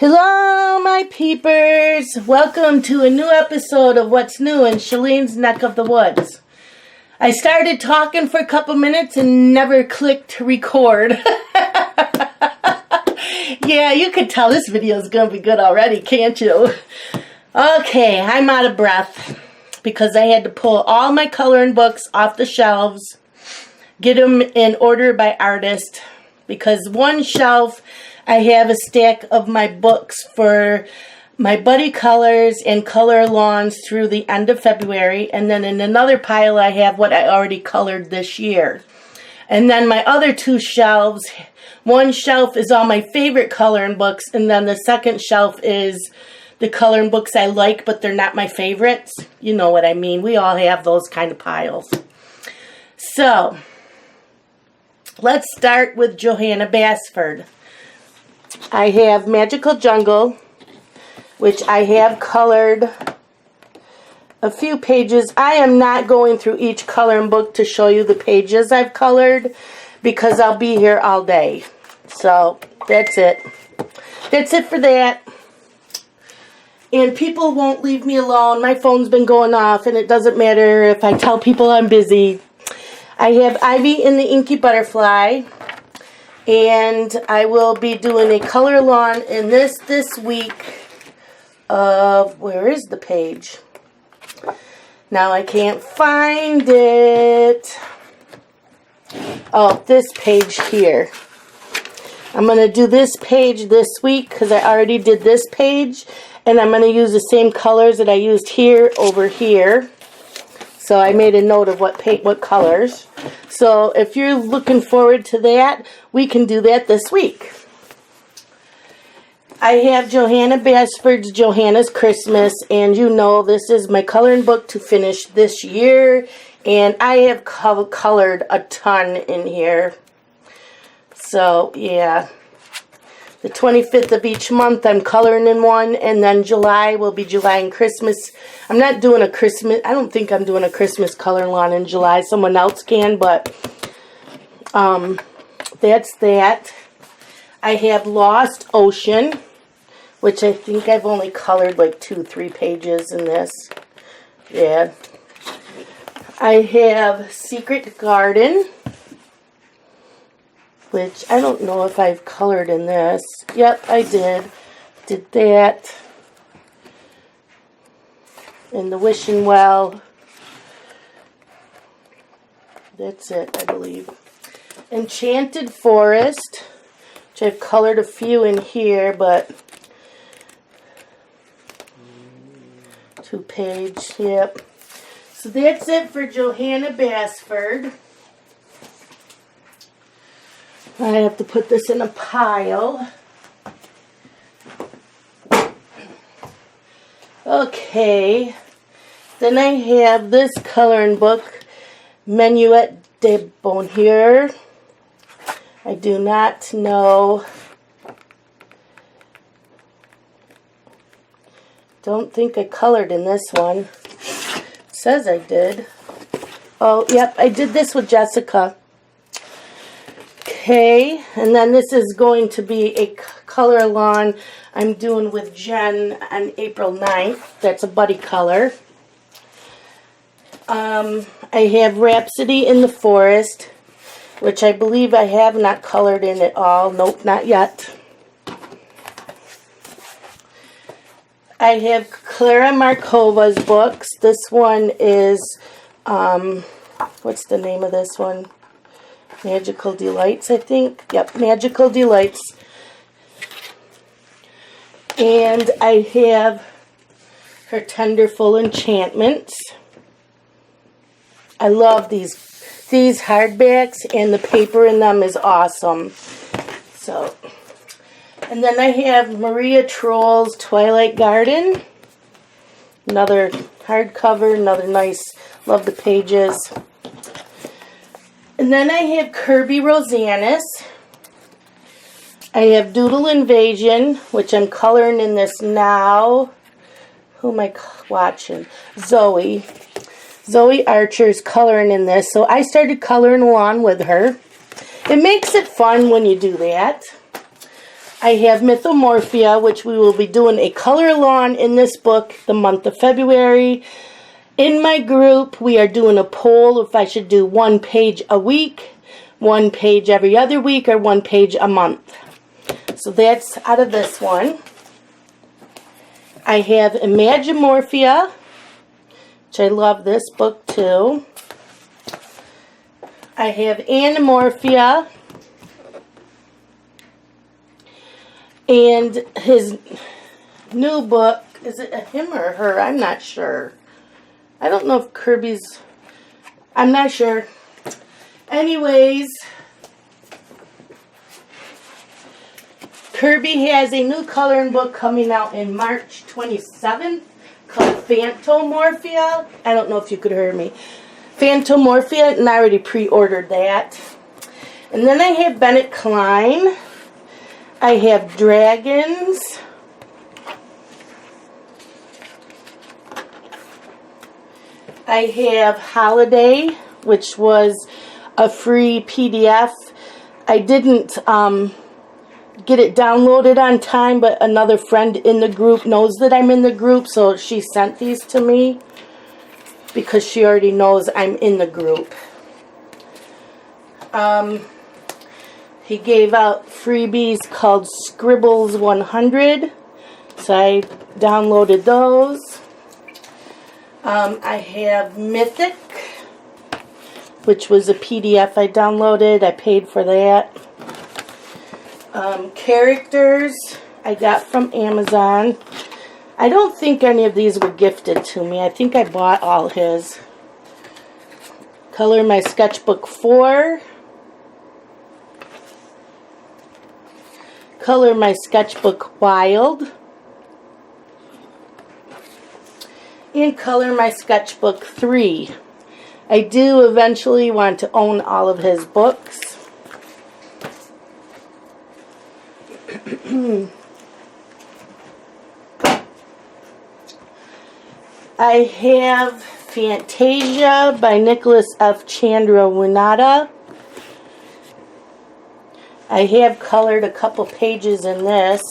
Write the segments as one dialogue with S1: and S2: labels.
S1: Hello, my peepers. Welcome to a new episode of What's New in Shalene's Neck of the Woods. I started talking for a couple minutes and never clicked record. Yeah, you could tell this video is going to be good already, can't you? Okay, I'm out of breath because I had to pull all my coloring books off the shelves, get them in order by artist, because one shelf I have a stack of my books for my buddy colors and color alongs through the end of February, and then in another pile I have what I already colored this year. And then my other two shelves, one shelf is all my favorite coloring books, and then the second shelf is the coloring books I like but they're not my favorites. You know what I mean. We all have those kind of piles. So let's start with Johanna Basford. I have Magical Jungle, which I have colored a few pages. I am not going through each coloring book to show you the pages I've colored because I'll be here all day. So that's it. That's it for that. And people won't leave me alone. My phone's been going off and it doesn't matter if I tell people I'm busy. I have Ivy and the Inky Butterfly. And I will be doing a color along in this week of, where is the page? Now I can't find it. Oh, this page here. I'm going to do this page this week because I already did this page. And I'm going to use the same colors that I used here over here. So I made a note of what colors. So if you're looking forward to that, we can do that this week. I have Johanna Basford's Johanna's Christmas, and you know this is my coloring book to finish this year, and I have colored a ton in here. So yeah, the 25th of each month I'm coloring in one, and then July will be July and Christmas. I'm not doing a Christmas, I don't think I'm doing a Christmas coloring line in July. Someone else can, but that's that. I have Lost Ocean, which I think I've only colored like 2-3 pages in this. Yeah. I have Secret Garden, which I don't know if I've colored in this. Yep, I did. Did that. And the Wishing Well. That's it, I believe. Enchanted Forest, which I've colored a few in here, but 2-page, yep. So that's it for Johanna Basford. I have to put this in a pile. Okay. Then I have this coloring book, Menuet de Bonheur. I do not know. Don't think I colored in this one. It says I did. Oh, yep, I did this with Jessica. Okay, and then this is going to be a color along I'm doing with Jen on April 9th. That's a buddy color. I have Rhapsody in the Forest, which I believe I have not colored in at all. Nope, not yet. I have Clara Markova's books. This one is, what's the name of this one? Magical Delights, I think. Yep, Magical Delights. And I have her Tenderful Enchantments. I love these hardbacks, and the paper in them is awesome. So, and then I have Maria Troll's Twilight Garden. Another hardcover, another nice, love the pages. And then I have Kirby Rosanus. I have Doodle Invasion, which I'm coloring in this now. Who am I watching? Zoe. Zoe Archer's coloring in this. So I started coloring along with her. It makes it fun when you do that. I have Mythomorphia, which we will be doing a color along in this book the month of February. In my group, we are doing a poll if I should do 1 page a week, 1 page every other week, or 1 page a month. So that's out of this one. I have Imagimorphia, which I love this book too. I have Animorphia. And his new book, is it a him or her? I'm not sure. I don't know if Kirby's, I'm not sure. Anyways, Kirby has a new coloring book coming out in March 27th called Phantomorphia. I don't know if you could hear me. Phantomorphia, and I already pre-ordered that. And then I have Bennett Klein. I have Dragons. I have Holiday, which was a free PDF. I didn't get it downloaded on time, but another friend in the group knows that I'm in the group, so she sent these to me because she already knows I'm in the group. He gave out freebies called Scribbles 100, so I downloaded those. I have Mythic, which was a PDF I downloaded. I paid for that. Characters I got from Amazon. I don't think any of these were gifted to me. I think I bought all his. Color My Sketchbook 4. Color My Sketchbook Wild. And Color My Sketchbook 3. I do eventually want to own all of his books. I have Fantasia by Nicholas F. Chandra-Winata. I have colored a couple pages in this.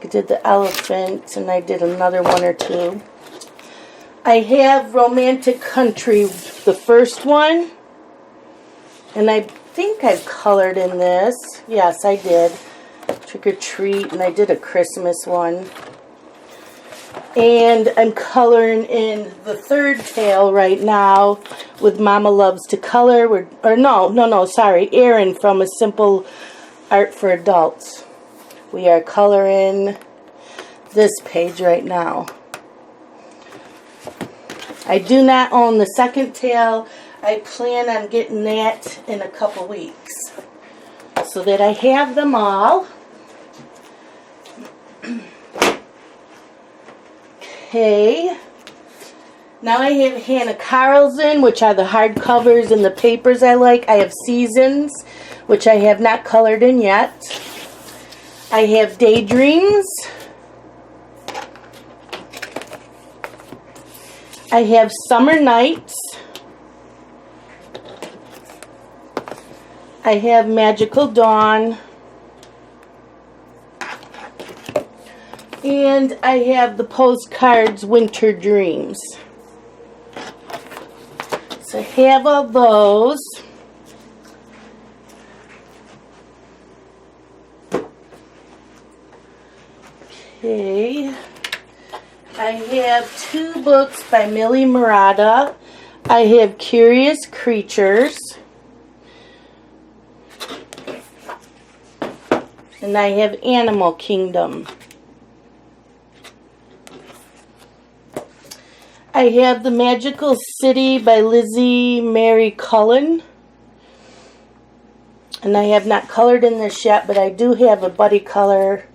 S1: I did the elephant and I did another 1 or 2. I have Romantic Country, the first one. And I think I've colored in this. Yes, I did. Trick or Treat, and I did a Christmas one. And I'm coloring in the third tale right now with Mama Loves to Color. Sorry, Erin from A Simple Art for Adults. We are coloring this page right now. I do not own the second tale. I plan on getting that in a couple weeks so that I have them all. Okay. Now I have Hannah Carlson, which are the hardcovers and the papers I like. I have Seasons, which I have not colored in yet. I have Daydreams. I have Summer Nights. I have Magical Dawn. And I have the postcards Winter Dreams. So I have all those. Okay. I have 2 books by Millie Murata. I have Curious Creatures. And I have Animal Kingdom. I have The Magical City by Lizzie Mary Cullen. And I have not colored in this yet, but I do have a buddy color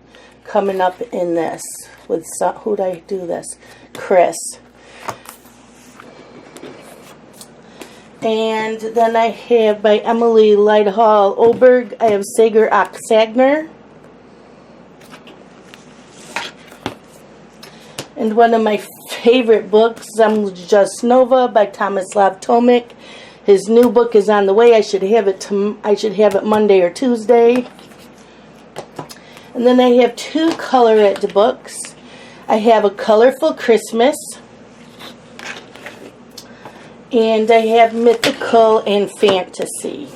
S1: coming up in this. With who did I do this? Chris. And then I have by Emily Lighthall Oberg, I have Sager Oxagner. And one of my favorite books, Just Nova by Tomislav Tomic. His new book is on the way. I should have it Monday or Tuesday. And then I have 2 colorette books. I have A Colorful Christmas. And I have Mythical and Fantasy.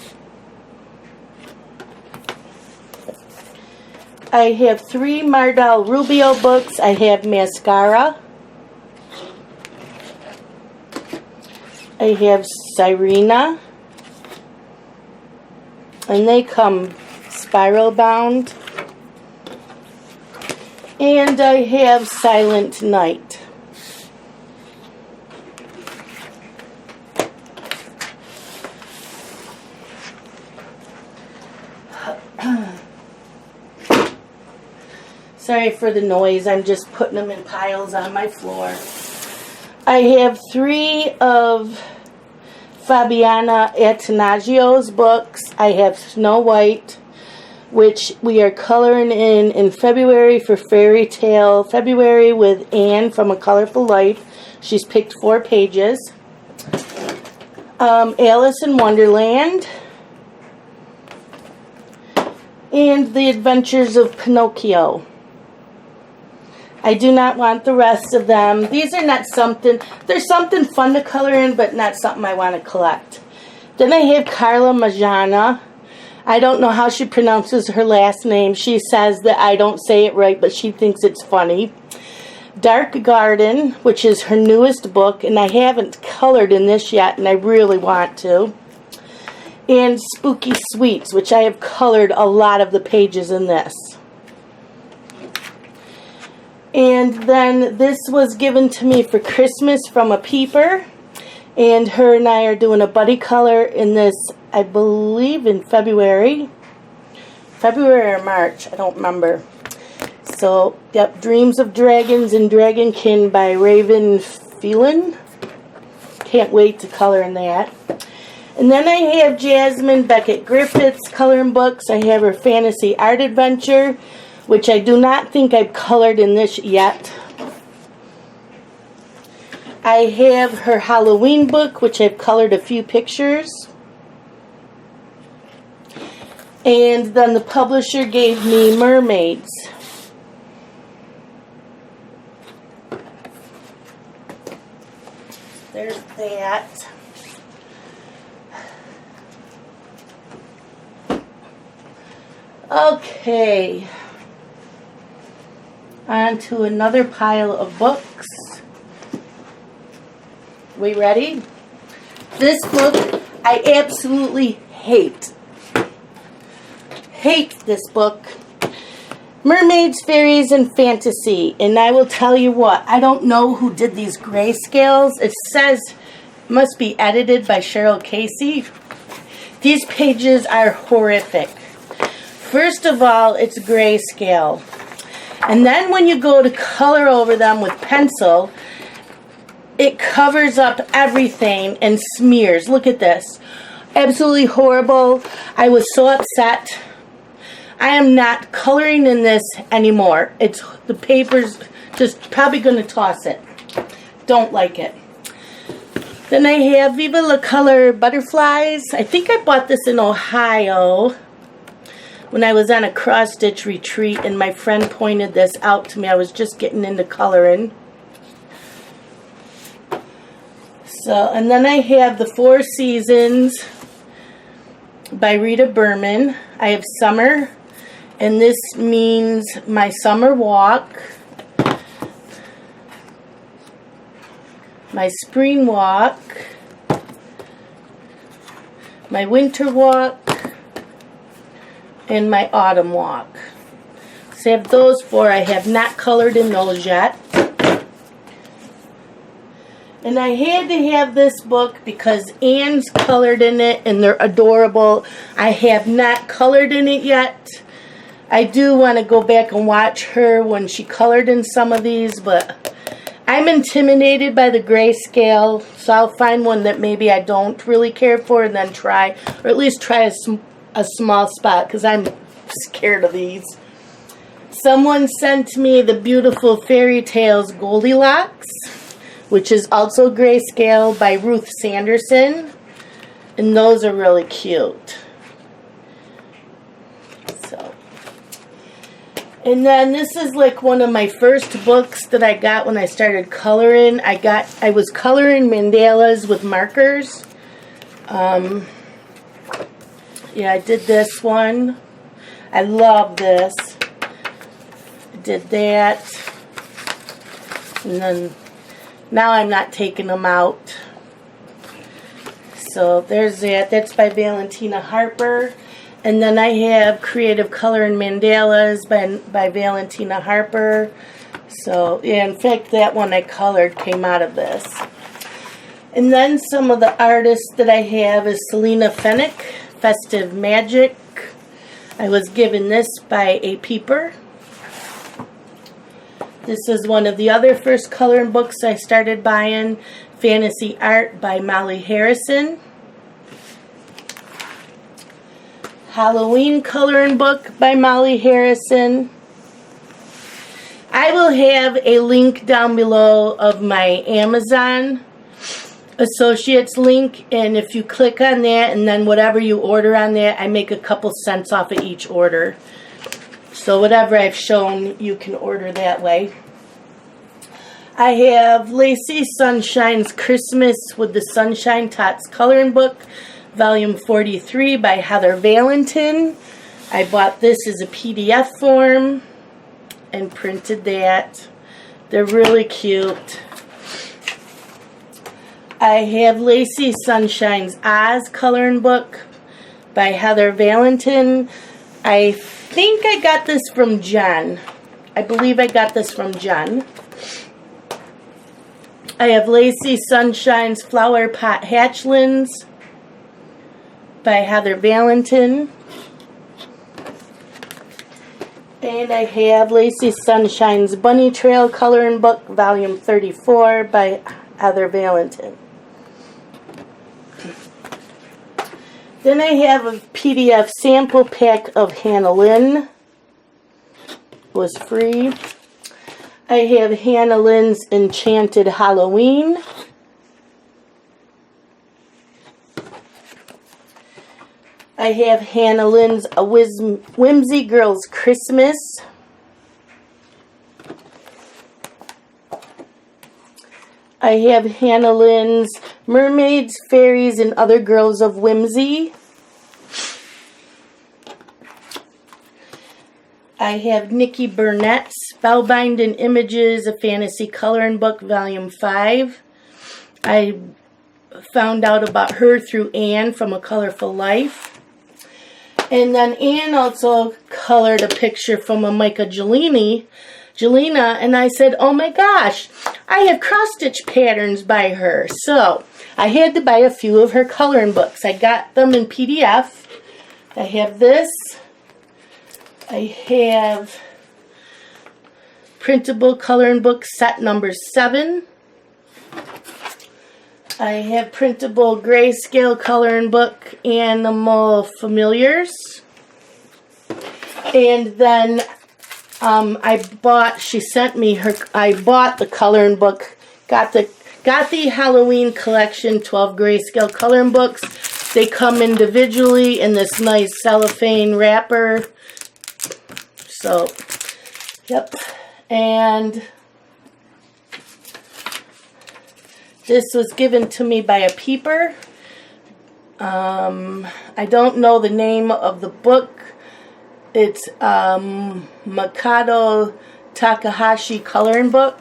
S1: I have 3 Mardal Rubio books. I have Mascara. I have Sirena. And they come spiral bound. And I have Silent Night. Sorry for the noise, I'm just putting them in piles on my floor. I have 3 of Fabiana Attanasio's books. I have Snow White, which we are coloring in February for Fairy Tale February with Anne from A Colorful Life. She's picked 4 pages. Alice in Wonderland. And The Adventures of Pinocchio. I do not want the rest of them. These are not something, there's something fun to color in, but not something I want to collect. Then I have Carla Majana. I don't know how she pronounces her last name. She says that I don't say it right, but she thinks it's funny. Dark Garden, which is her newest book, and I haven't colored in this yet, and I really want to. And Spooky Sweets, which I have colored a lot of the pages in this. And then this was given to me for Christmas from a peeper. And her and I are doing a buddy color in this, I believe, in February. February or March, I don't remember. So, yep, Dreams of Dragons and Dragonkin by Raven Phelan. Can't wait to color in that. And then I have Jasmine Beckett Griffiths coloring books. I have her Fantasy Art Adventure, which I do not think I've colored in this yet. I have her Halloween book, which I've colored a few pictures. And then the publisher gave me Mermaids. There's that. Okay. On to another pile of books. We ready? This book I absolutely hate. Hate this book. Mermaids, Fairies, and Fantasy. And I will tell you what, I don't know who did these grayscales. It says it must be edited by Cheryl Casey. These pages are horrific. First of all, it's grayscale. And then when you go to color over them with pencil, it covers up everything and smears. Look at this. Absolutely horrible. I was so upset. I am not coloring in this anymore. It's the paper's just probably going to toss it. Don't like it. Then I have Viva La Color Butterflies. I think I bought this in Ohio when I was on a cross-stitch retreat, and my friend pointed this out to me. I was just getting into coloring. So, and then I have The 4 Seasons by Rita Berman. I have Summer, and this means my summer walk, my spring walk, my winter walk, and my autumn walk. So I have those 4. I have not colored in those yet. And I had to have this book because Anne's colored in it and they're adorable. I have not colored in it yet. I do want to go back and watch her when she colored in some of these, but I'm intimidated by the grayscale, so I'll find one that maybe I don't really care for and then try, or at least try a small spot, because I'm scared of these. Someone sent me the beautiful Fairy Tales Goldilocks, which is also grayscale by Ruth Sanderson, and those are really cute. So, And then this is like one of my first books that I got when I started coloring. I was coloring mandalas with markers. Yeah, I did this one. I love this. I did that. And then now I'm not taking them out. So there's that. That's by Valentina Harper. And then I have Creative Color and Mandalas by Valentina Harper. So, yeah, in fact, that one I colored came out of this. And then some of the artists that I have is Selena Fennick, Festive Magic. I was given this by A Peeper. This is one of the other first coloring books I started buying, Fantasy Art by Molly Harrison. Halloween coloring book by Molly Harrison. I will have a link down below of my Amazon Associates link, and if you click on that and then whatever you order on that, I make a couple cents off of each order. So whatever I've shown, you can order that way. I have Lacey Sunshine's Christmas with the Sunshine Tots coloring book, Volume 43 by Heather Valentin. I bought this as a PDF form and printed that. They're really cute. I have Lacey Sunshine's Oz coloring book by Heather Valentin. I think I got this from Jen. I believe I got this from Jen. I have Lacey Sunshine's Flower Pot Hatchlings by Heather Valentin. And I have Lacey Sunshine's Bunny Trail Coloring Book, Volume 34 by Heather Valentin. Then I have a PDF sample pack of Hannah Lynn. It was free. I have Hannah Lynn's Enchanted Halloween. I have Hannah Lynn's A Whimsy Girls Christmas. I have Hannah Lynn's Mermaids, Fairies, and Other Girls of Whimsy. I have Nikki Burnett's Spellbinding Images, a Fantasy Coloring Book, Volume 5. I found out about her through Anne from A Colorful Life. And then Anne also colored a picture from a Jelena, and I said, oh my gosh, I have cross-stitch patterns by her. So I had to buy a few of her coloring books. I got them in PDF. I have this. I have printable coloring book set number 7. I have printable grayscale coloring book Animal Familiars. And then I bought the coloring book, got the Halloween collection, 12 grayscale coloring books. They come individually in this nice cellophane wrapper. So, yep. And this was given to me by a peeper. I don't know the name of the book. It's Makoto Takahashi coloring book.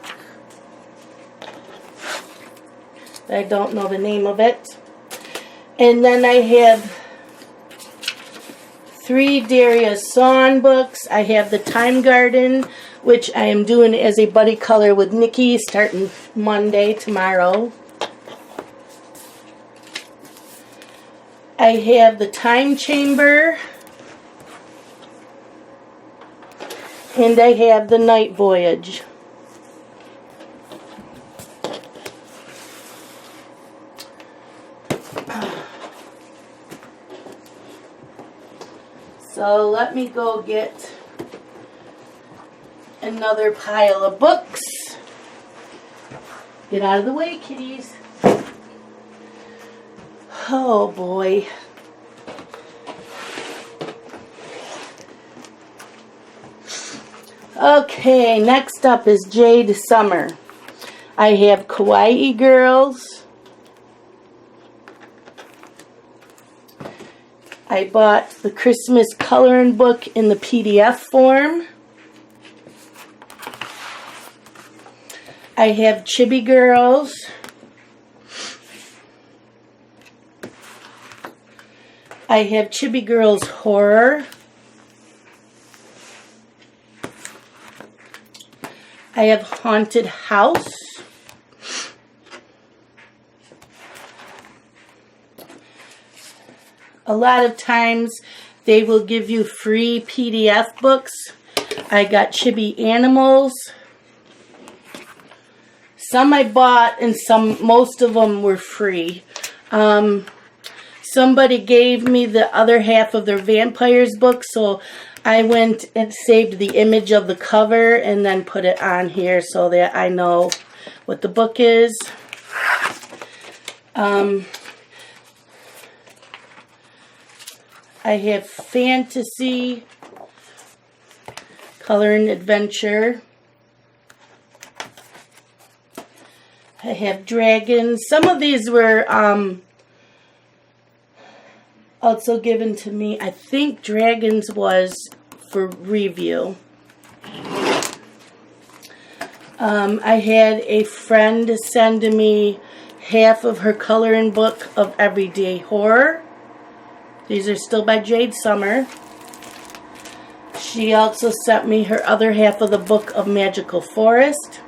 S1: I don't know the name of it. And then I have 3 Darius Sawn books. I have The Time Garden, which I am doing as a buddy color with Nikki starting Monday, tomorrow. I have The Time Chamber. And I have The Night Voyage. So let me go get another pile of books. Get out of the way, kitties. Oh boy. Okay, next up is Jade Summer. I have Kawaii Girls. I bought the Christmas coloring book in the PDF form. I have Chibi Girls. I have Chibi Girls Horror. I have Haunted House. A lot of times they will give you free PDF books. I got Chibi Animals. Some I bought and most of them were free. Somebody gave me the other half of their Vampires book, so I went and saved the image of the cover and then put it on here so that I know what the book is. I have Fantasy, Color and Adventure. I have Dragons. Some of these were also given to me. I think Dragons was for review. I had a friend send me half of her coloring book of Everyday Horror. These are still by Jade Summer. She also sent me her other half of the book of Magical Forest.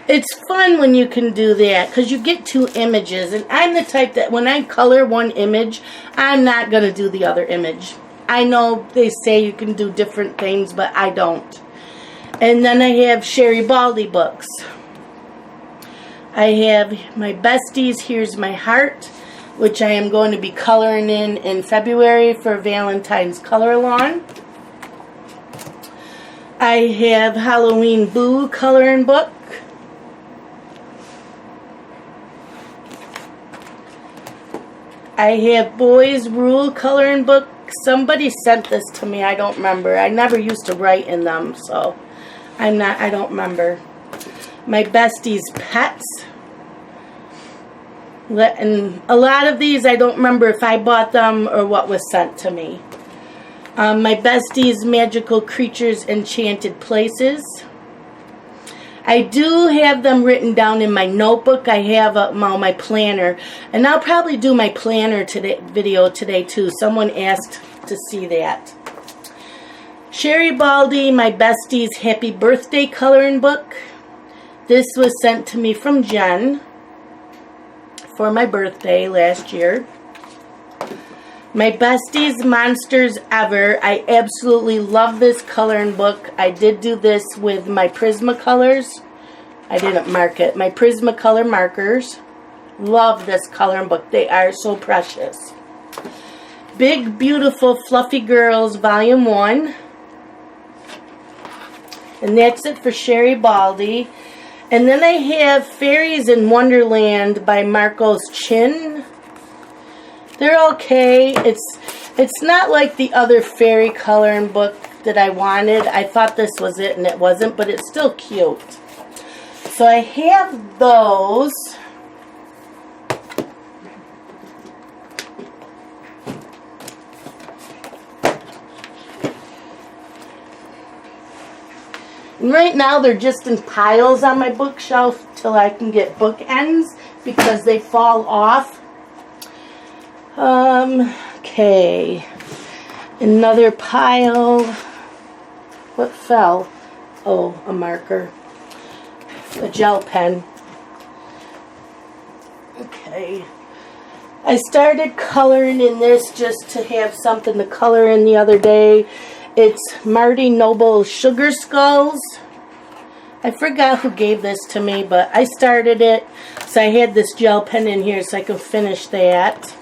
S1: It's fun when you can do that because you get two images, and I'm the type that when I color one image, I'm not going to do the other image. I know they say you can do different things, but I don't. And then I have Sherry Baldy books. I have my Besties, Here's My Heart, which I am going to be coloring in February for Valentine's Color Along. I have Halloween Boo coloring book. I have Boys Rule coloring book. Somebody sent this to me. I don't remember. I never used to write in them, so I don't remember. My Besties Pets. And a lot of these I don't remember if I bought them or what was sent to me. My Besties Magical Creatures Enchanted Places. I do have them written down in my notebook. I have my planner. And I'll probably do my planner video today too. Someone asked to see that. Sherry Baldy, my Besties Happy Birthday coloring book. This was sent to me from Jen for my birthday last year. My Besties Monsters Ever. I absolutely love this coloring book. I did do this with my Prismacolors. I didn't mark it. My Prismacolor markers. Love this coloring book. They are so precious. Big Beautiful Fluffy Girls Volume 1. And that's it for Sherry Baldy. And then I have Fairies in Wonderland by Marcos Chin. They're okay. It's not like the other fairy coloring book that I wanted. I thought this was it and it wasn't, but it's still cute. So I have those. And right now they're just in piles on my bookshelf till I can get bookends because they fall off. Okay. Another pile. What fell? Oh, a marker. A gel pen. Okay. I started coloring in this just to have something to color in the other day. It's Marty Noble Sugar Skulls. I forgot who gave this to me, but I started it. So I had this gel pen in here so I could finish that.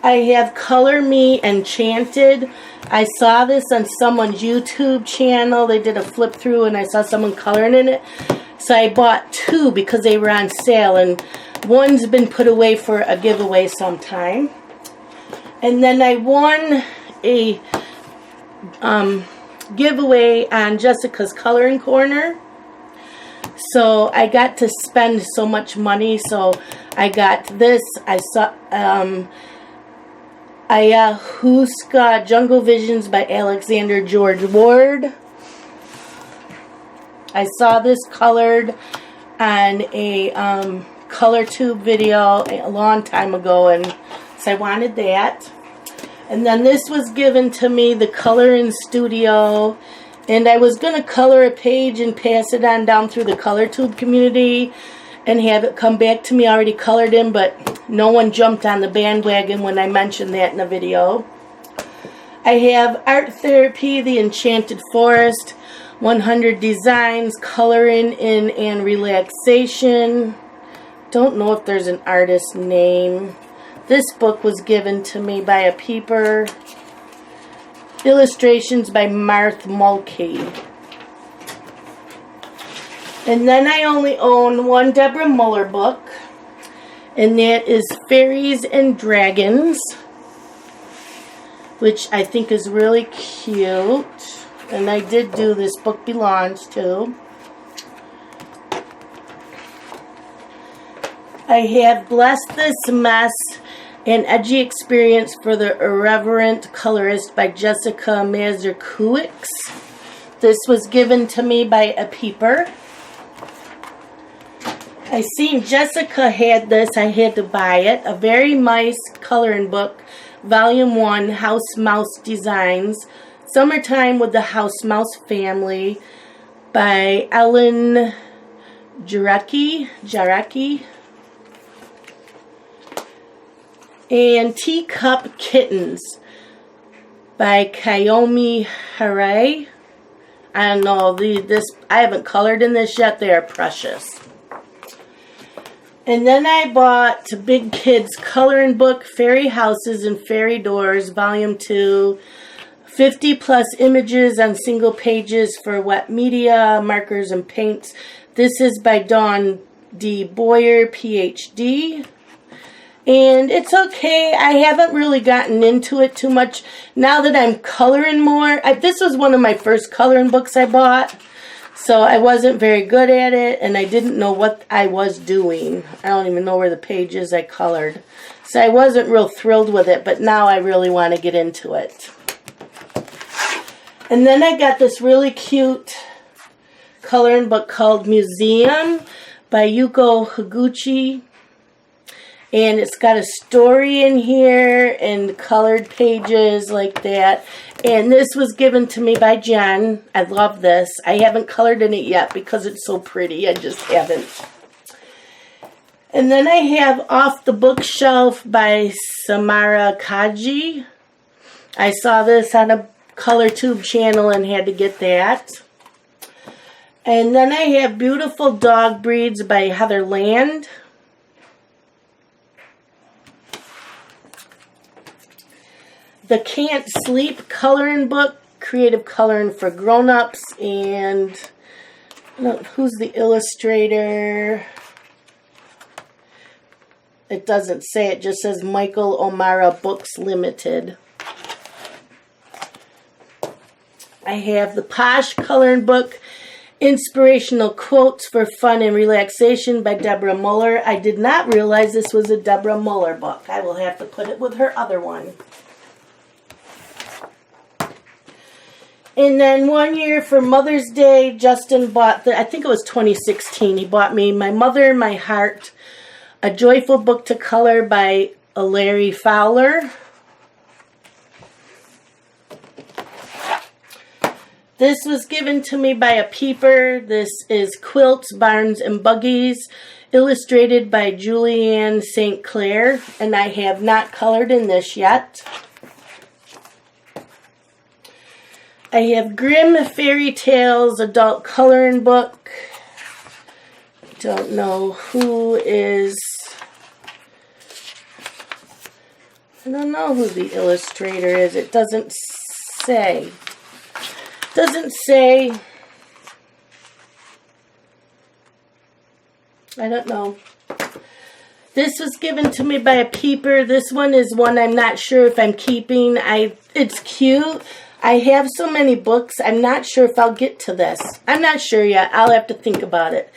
S1: I have Color Me Enchanted. I saw this on someone's YouTube channel. They did a flip through and I saw someone coloring in it. So I bought two because they were on sale. And one's been put away for a giveaway sometime. And then I won a giveaway on Jessica's Coloring Corner. So I got to spend so much money. So I got this. I saw Ayahuasca Jungle Visions by Alexander George Ward. I saw this colored on a color tube video a long time ago, and so I wanted that. And then this was given to me, the Color in Studio, and I was going to color a page and pass it on down through the color tube community and have it come back to me already colored in, but no one jumped on the bandwagon when I mentioned that in the video. I have Art Therapy, The Enchanted Forest, 100 Designs, Coloring in and Relaxation. Don't know if there's an artist name. This book was given to me by a peeper. Illustrations by Marth Mulkey. And then I only own one Deborah Muller book, and that is Fairies and Dragons, which I think is really cute. And I did do This Book Belongs To. I have Bless This Mess, an edgy experience for the irreverent colorist by Jessica Mazurkiewicz. This was given to me by a peeper. I seen Jessica had this. I had to buy it. A Very Nice Coloring Book, Volume 1, House Mouse Designs. Summertime with the House Mouse Family by Ellen Jarecki. And Teacup Kittens by Kayomi Harai. I don't know, I haven't colored in this yet. They are precious. And then I bought Big Kids Coloring Book, Fairy Houses and Fairy Doors, Volume 2. 50 plus images on single pages for wet media, markers, and paints. This is by Dawn D. Boyer, PhD. And it's okay. I haven't really gotten into it too much. Now that I'm coloring more. This was one of my first coloring books I bought. So I wasn't very good at it, and I didn't know what I was doing. I don't even know where the pages I colored. So I wasn't real thrilled with it, but now I really want to get into it. And then I got this really cute coloring book called Museum by Yuko Higuchi. And it's got a story in here and colored pages like that. And this was given to me by Jen. I love this. I haven't colored in it yet because it's so pretty. I just haven't. And then I have Off the Bookshelf by Samara Kaji. I saw this on a color tube channel and had to get that. And then I have Beautiful Dog Breeds by Heather Land. The Can't Sleep Coloring Book, Creative Coloring for Grown-Ups, and I don't know, who's the illustrator? It doesn't say, it just says Michael O'Mara Books Limited. I have the Posh Coloring Book, Inspirational Quotes for Fun and Relaxation by Deborah Muller. I did not realize this was a Deborah Muller book. I will have to put it with her other one. And then one year for Mother's Day, Justin bought, I think it was 2016, he bought me My Mother, My Heart, A Joyful Book to Color by Larry Fowler. This was given to me by a peeper. This is Quilts, Barns, and Buggies, illustrated by Julianne St. Clair, and I have not colored in this yet. I have Grimm Fairy Tales Adult Coloring Book. Don't know who is... I don't know who the illustrator is. It doesn't say. Doesn't say. I don't know. This was given to me by a peeper. This one is one I'm not sure if I'm keeping. It's cute. I have so many books, I'm not sure if I'll get to this. I'm not sure yet. I'll have to think about it.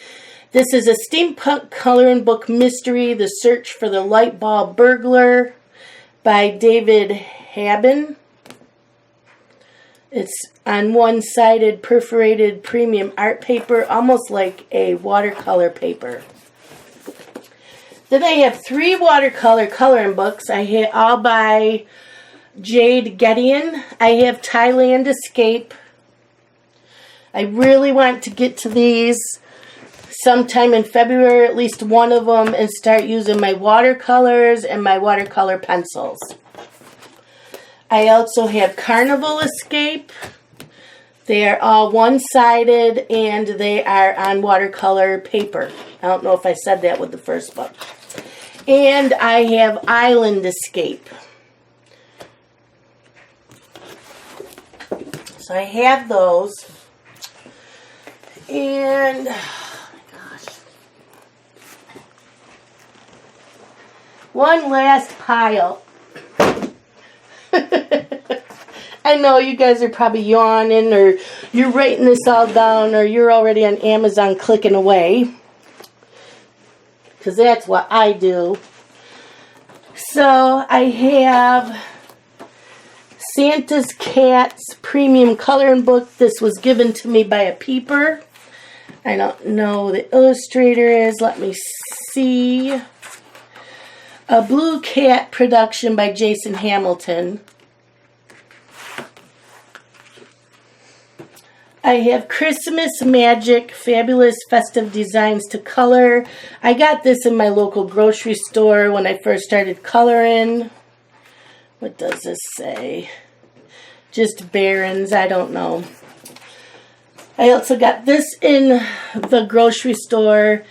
S1: This is a steampunk coloring book mystery, The Search for the Light Bulb Burglar by David Haben. It's on one-sided perforated premium art paper, almost like a watercolor paper. Then I have 3 watercolor coloring books. I have all by Jade Gideon. I have Thailand Escape. I really want to get to these sometime in February, at least one of them, and start using my watercolors and my watercolor pencils. I also have Carnival Escape. They are all one-sided and they are on watercolor paper. I don't know if I said that with the first book. And I have Island Escape. So I have those. And, oh my gosh. One last pile. I know you guys are probably yawning, or you're writing this all down, or you're already on Amazon clicking away. Because that's what I do. So I have Santa's Cats Premium Coloring Book. This was given to me by a peeper. I don't know who the illustrator is. Let me see. A Blue Cat production by Jason Hamilton. I have Christmas Magic Fabulous Festive Designs to Color. I got this in my local grocery store when I first started coloring. What does this say? Just Barons, I don't know. I also got this in the grocery store.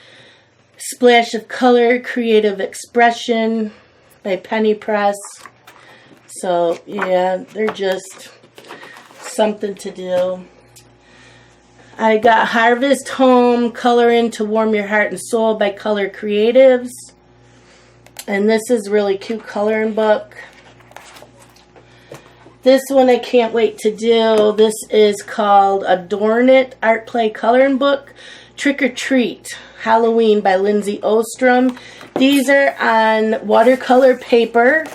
S1: Splash of Color Creative Expression by Penny Press. So, yeah, they're just something to do. I got Harvest Home Coloring to Warm Your Heart and Soul by Color Creatives. And this is a really cute coloring book. This one I can't wait to do. This is called Adorn It Art Play Coloring Book. Trick or Treat Halloween by Lindsay Ostrom. These are on watercolor paper.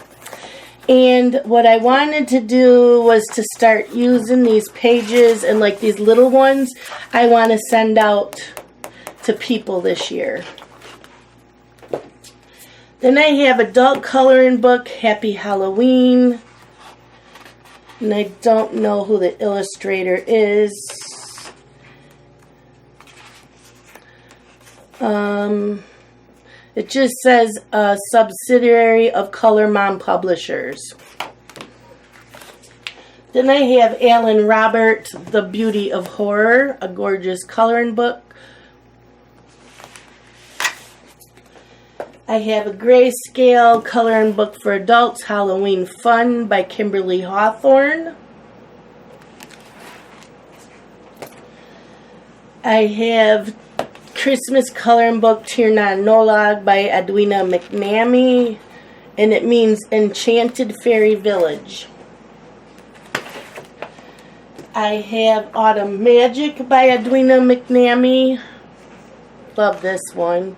S1: And what I wanted to do was to start using these pages and like these little ones I want to send out to people this year. Then I have adult coloring book, Happy Halloween. And I don't know who the illustrator is. It just says a subsidiary of Color Mom Publishers. Then I have Alan Robert, The Beauty of Horror, a gorgeous coloring book. I have a grayscale coloring book for adults, Halloween Fun by Kimberly Hawthorne. I have Christmas coloring book Tirna Nolog by Edwina Mcnamee, and it means Enchanted Fairy Village. I have Autumn Magic by Edwina Mcnamee. Love this one.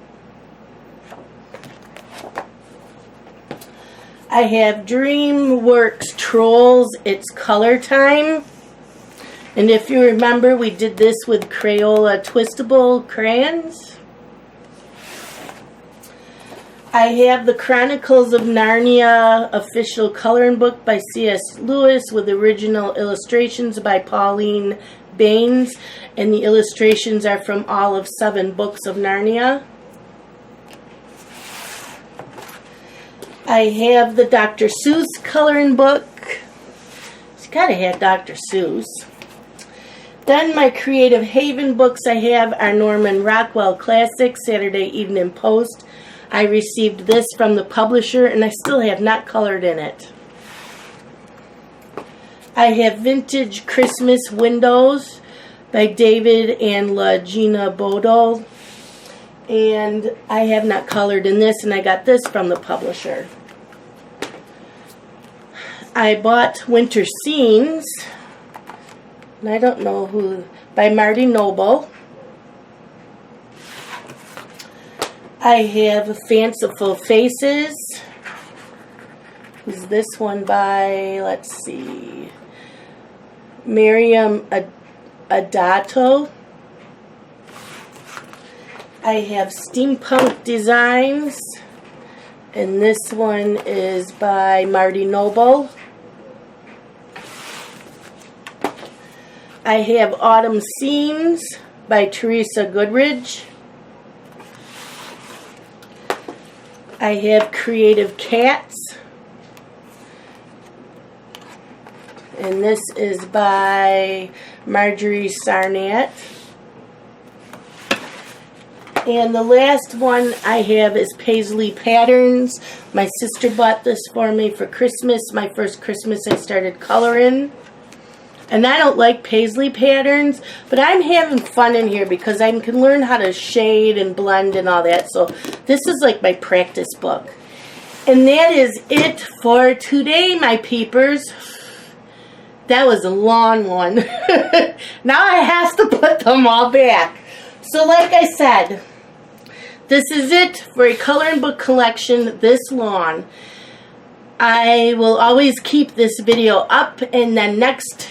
S1: I have DreamWorks Trolls, It's Color Time. And if you remember, we did this with Crayola Twistable crayons. I have the Chronicles of Narnia official coloring book by C.S. Lewis with original illustrations by Pauline Baines. And the illustrations are from all of 7 books of Narnia. I have the Dr. Seuss coloring book. It's gotta have Dr. Seuss. Then my Creative Haven books I have are Norman Rockwell Classic, Saturday Evening Post. I received this from the publisher and I still have not colored in it. I have Vintage Christmas Windows by David and La Gina Bodo. And I have not colored in this, and I got this from the publisher. I bought Winter Scenes And I don't know who, by Marty Noble. I have Fanciful Faces. Is this one by, let's see, Miriam Adato. I have Steampunk Designs, and this one is by Marty Noble. I have Autumn Scenes by Teresa Goodridge. I have Creative Cats, and this is by Marjorie Sarnat. And the last one I have is Paisley Patterns. My sister bought this for me for Christmas. My first Christmas I started coloring. And I don't like Paisley Patterns, but I'm having fun in here because I can learn how to shade and blend and all that. So this is like my practice book. And that is it for today, my peepers. That was a long one. Now I have to put them all back. So like I said, this is it for a coloring book collection this long. I will always keep this video up, and then next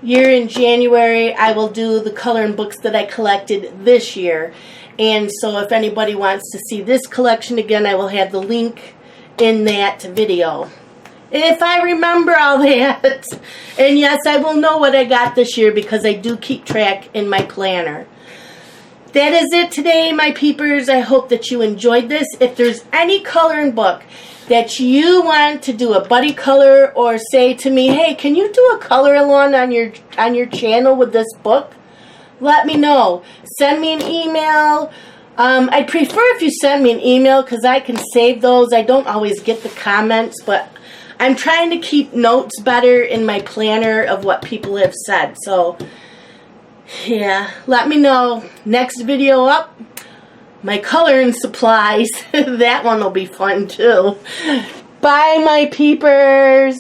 S1: year in January I will do the coloring books that I collected this year. And so if anybody wants to see this collection again, I will have the link in that video. If I remember all that. And yes, I will know what I got this year because I do keep track in my planner. That is it today, my peepers. I hope that you enjoyed this. If there's any coloring book that you want to do a buddy color, or say to me, hey, can you do a color along on your channel with this book? Let me know. Send me an email. I'd prefer if you send me an email because I can save those. I don't always get the comments, but I'm trying to keep notes better in my planner of what people have said. So, yeah, let me know. Next video up, my coloring supplies. That one will be fun too. Bye, my peepers.